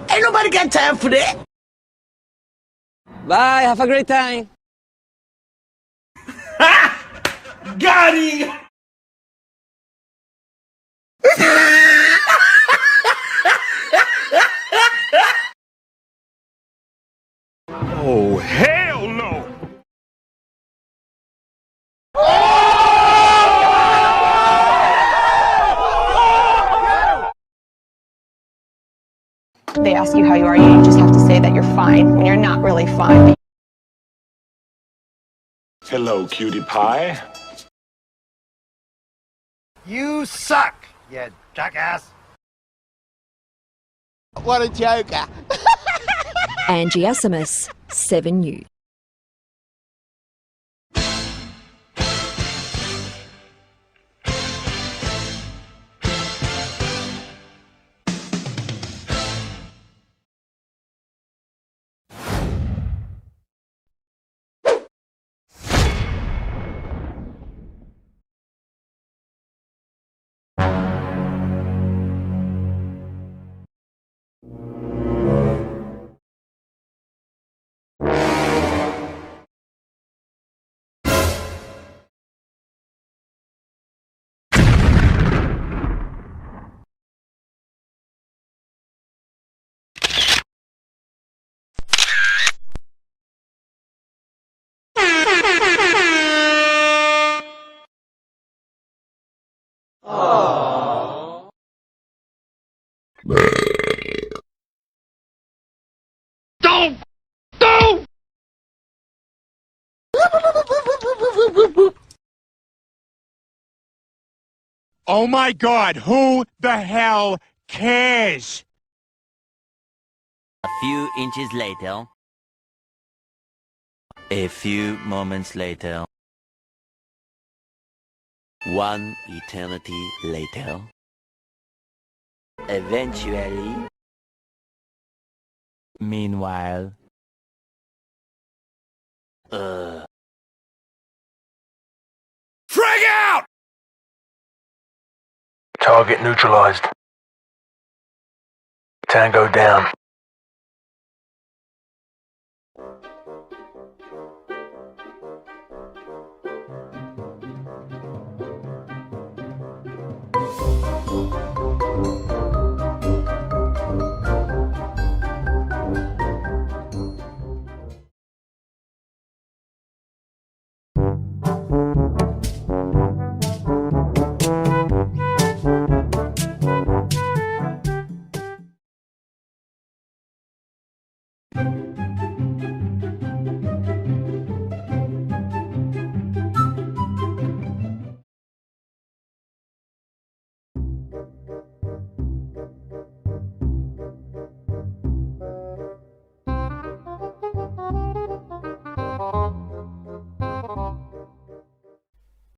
Ain't nobody got time for that. Bye, have a great time. Got him! Oh, hell no! They ask you how you are, you just have to say that you're fine when you're not really fine. Hello, cutie pie. You suck, you jackass. What a joker. Angie Asimus, 7 News. Don't! Don't! Oh my God, who the hell cares? A few inches later. A few moments later. One eternity later. Eventually. Meanwhile. Frag out! Target neutralized. Tango down.